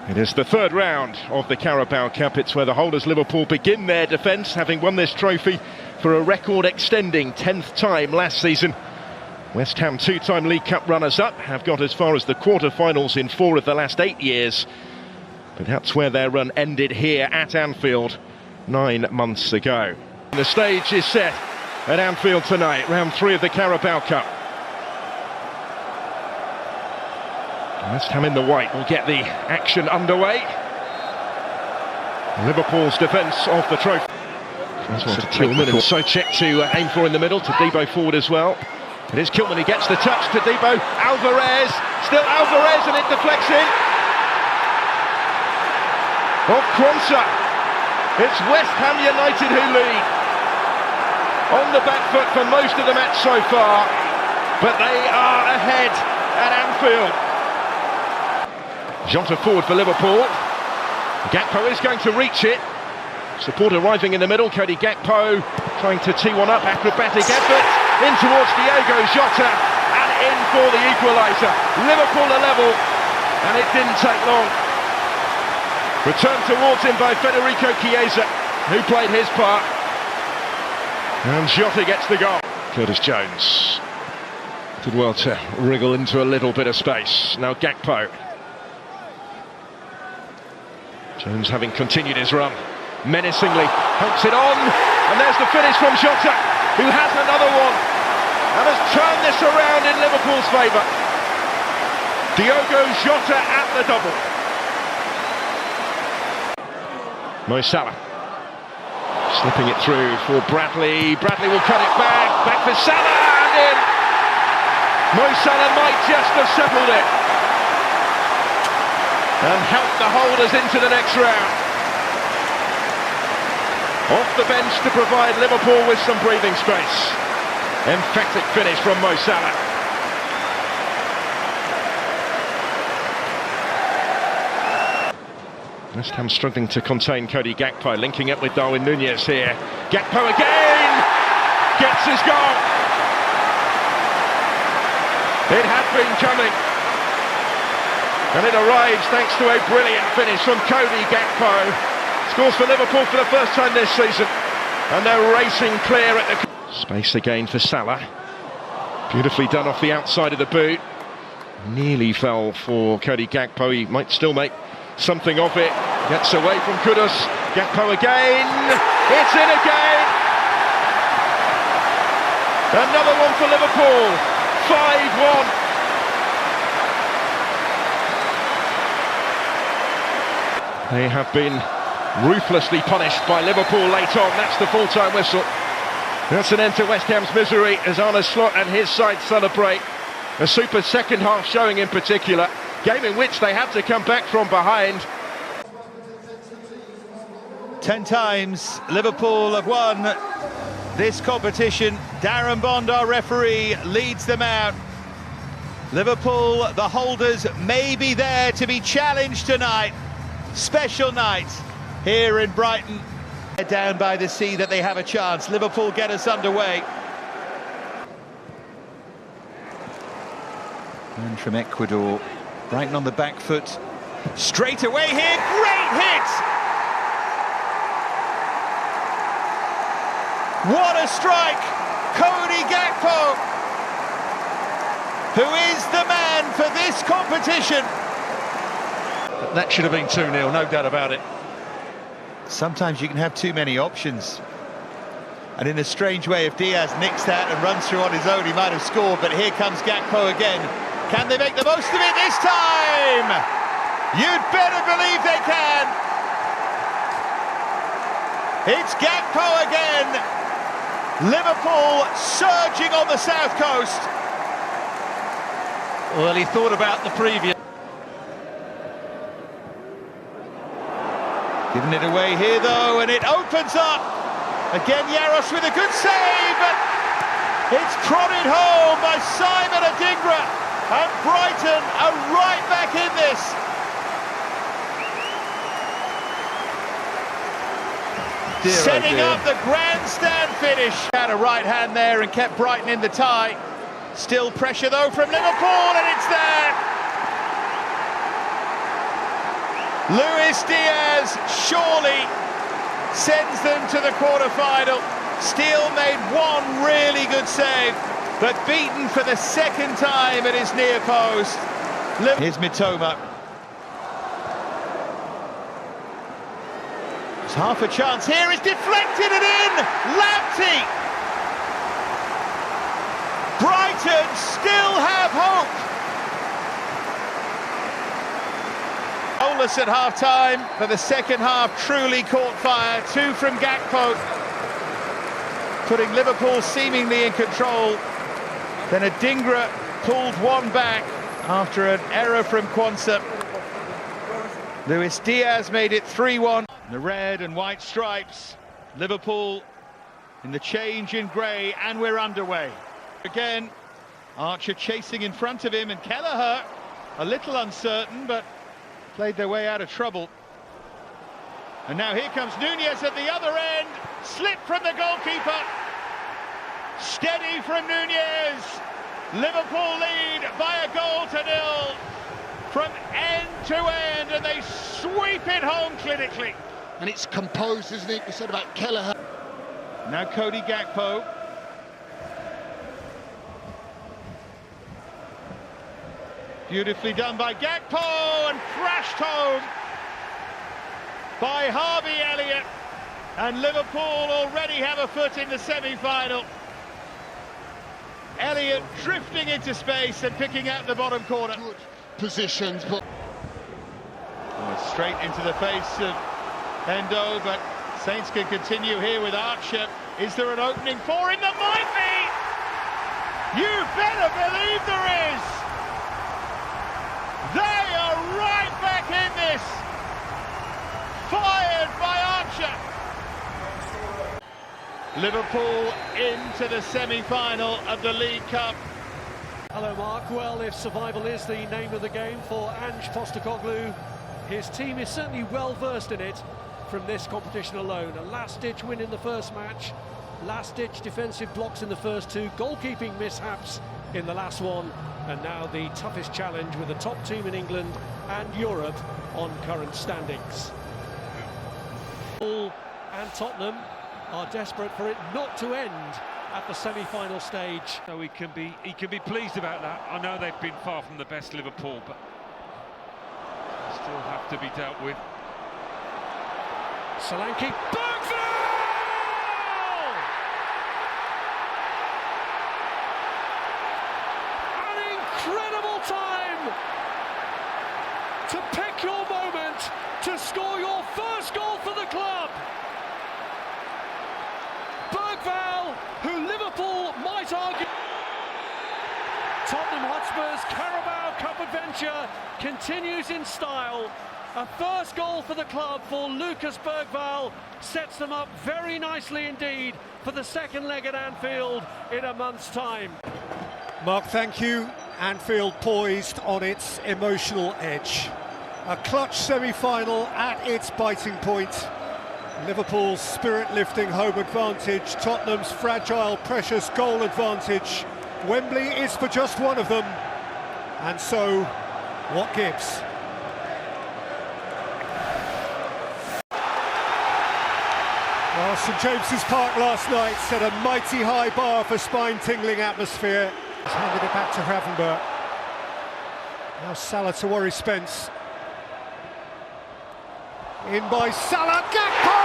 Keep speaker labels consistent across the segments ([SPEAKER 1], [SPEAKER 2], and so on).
[SPEAKER 1] It is the third round of the Carabao Cup. It's where the holders Liverpool begin their defence, having won this trophy for a record-extending 10th time last season. West Ham, two-time League Cup runners-up, have got as far as the quarter-finals in 4 of the last 8 years. But that's where their run ended here at Anfield 9 months ago. The stage is set at Anfield tonight, round 3 of the Carabao Cup. West Ham in the white will get the action underway. Liverpool's defence of the trophy. First one to Kilman and Soucek to aim for in the middle, to Debo forward as well. It is Kilman who gets the touch to Debo. Alvarez, still Alvarez, and it deflects in. Off Kwanzaa. It's West Ham United who lead. On the back foot for most of the match so far, but they are ahead at Anfield. Jota forward for Liverpool. Gakpo is going to reach it. Support arriving in the middle. Cody Gakpo trying to tee one up. Acrobatic effort in towards Diogo Jota and in for the equaliser. Liverpool are level, and it didn't take long. Returned towards him by Federico Chiesa, who played his part. And Jota gets the goal. Curtis Jones did well to wriggle into a little bit of space. Now Gakpo. Jones, having continued his run, menacingly helps it on, and there's the finish from Jota, who has another one and has turned this around in Liverpool's favour. Diogo Jota at the double. Mo Salah slipping it through for Bradley. Bradley will cut it back for Salah, and in. Mo Salah might just have settled it and help the holders into the next round. Off the bench to provide Liverpool with some breathing space. Emphatic finish from Mo Salah. West Ham struggling to contain Cody Gakpo, linking up with Darwin Núñez here. Gakpo again! Gets his goal! It had been coming. And it arrives thanks to a brilliant finish from Cody Gakpo. Scores for Liverpool for the first time this season. And they're racing clear at the... Space again for Salah. Beautifully done off the outside of the boot. Nearly fell for Cody Gakpo. He might still make something of it. Gets away from Kudus. Gakpo again. It's in again. Another one for Liverpool. 5-1. They have been ruthlessly punished by Liverpool late on. That's the full-time whistle. That's an end to West Ham's misery as Arne Slot and his side celebrate. A super second half showing in particular. Game in which they had to come back from behind.
[SPEAKER 2] 10 times Liverpool have won this competition. Darren Bond, our referee, leads them out. Liverpool, the holders, may be there to be challenged tonight. Special night here in Brighton. Down by the sea that they have a chance. Liverpool get us underway. And from Ecuador, Brighton on the back foot. Straight away here, great hit! What a strike! Cody Gakpo, who is the man for this competition.
[SPEAKER 3] That should have been 2-0, no doubt about it.
[SPEAKER 2] Sometimes you can have too many options. And in a strange way, if Diaz nicks that and runs through on his own, he might have scored, but here comes Gakpo again. Can they make the most of it this time? You'd better believe they can. It's Gakpo again. Liverpool surging on the south coast.
[SPEAKER 3] Well, he thought about the previous.
[SPEAKER 2] Giving it away here though, and it opens up. Again Yaros with a good save, but it's prodded home by Simon Adingra, and Brighton are right back in this. Setting up the grandstand finish. Had a right hand there and kept Brighton in the tie. Still pressure though from Liverpool, and it's there. Luis Diaz surely sends them to the quarter-final. Steele made one really good save, but beaten for the second time at his near post. Here's Mitoma. There's half a chance here, it's deflected and in! Lamptey! Brighton still have hope! Goalless at half-time, but the second half truly caught fire. 2 from Gakpo, putting Liverpool seemingly in control. Then Adingra pulled one back after an error from Quansah. Luis Diaz made it 3-1. The red and white stripes. Liverpool in the change in grey, and we're underway. Again, Archer chasing in front of him, and Kelleher a little uncertain, but played their way out of trouble. And now here comes Nunez at the other end. Slip from the goalkeeper. Steady from Nunez. Liverpool lead by a goal to nil from end to end, and they sweep it home clinically.
[SPEAKER 4] And it's composed, isn't it? We said about Kelleher.
[SPEAKER 2] Now Cody Gakpo. Beautifully done by Gakpo, and thrashed home by Harvey Elliott. And Liverpool already have a foot in the semi-final. Elliott drifting into space and picking out the bottom corner.
[SPEAKER 4] Good positions, but
[SPEAKER 2] Straight into the face of Endo, but Saints can continue here with Archer. Is there an opening for him? There might be! You better believe there is! They are right back in this! Fired by Archer! Liverpool into the semi-final of the League Cup.
[SPEAKER 5] Hello Mark, well if survival is the name of the game for Ange Postecoglou, his team is certainly well versed in it from this competition alone. A last-ditch win in the first match, last-ditch defensive blocks in the first 2, goalkeeping mishaps in the last one, and now the toughest challenge with the top team in England and Europe on current standings. Liverpool and Tottenham are desperate for it not to end at the semi-final stage.
[SPEAKER 6] So he can be pleased about that. I know they've been far from the best Liverpool, but still have to be dealt with.
[SPEAKER 5] Solanke, Bergvall! An incredible time to pick your moment to score your first goal for the club. Bergvall, who Liverpool might argue. Tottenham Hotspur's Carabao Cup adventure continues in style. A first goal for the club for Lucas Bergvall sets them up very nicely indeed for the second leg at Anfield in a month's time.
[SPEAKER 7] Mark, thank you. Anfield poised on its emotional edge. A clutch semi-final at its biting point. Liverpool's spirit-lifting home advantage, Tottenham's fragile, precious goal advantage. Wembley is for just one of them, and so, what gives? Well, St James's Park last night set a mighty high bar for spine-tingling atmosphere. He's handed it back to Gravenberch. Now Salah to worry Spence. In by Salah, Gakpo!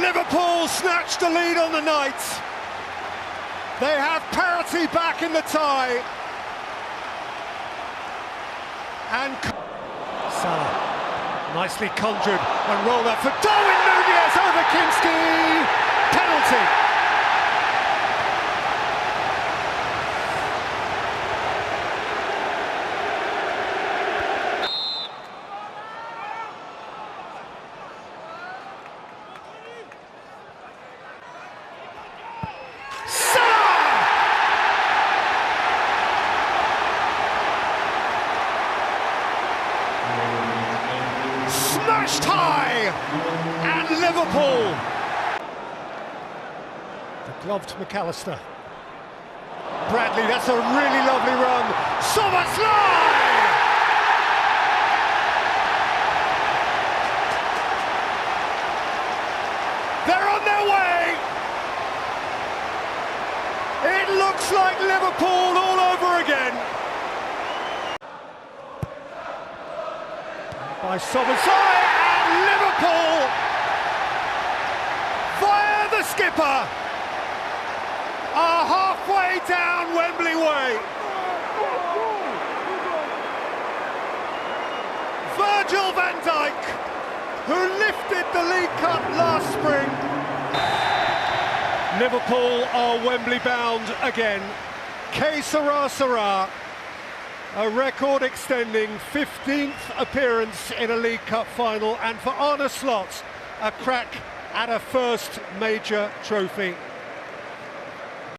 [SPEAKER 7] Liverpool snatched the lead on the night. They have parity back in the tie. And Salah, nicely conjured and rolled up for Darwin Nunez over Kinski. Penalty. Smashed high, and Liverpool Gloved McAllister. Bradley, that's a really lovely run. Soberslide! They're on their way! It looks like Liverpool all over again. By Soberslide, and Liverpool, via the skipper, are halfway down Wembley way. Virgil van Dijk, who lifted the League Cup last spring. Liverpool are Wembley bound again. Que sera, sera. A record-extending 15th appearance in a League Cup final, and for Arne Slot, a crack at a first major trophy.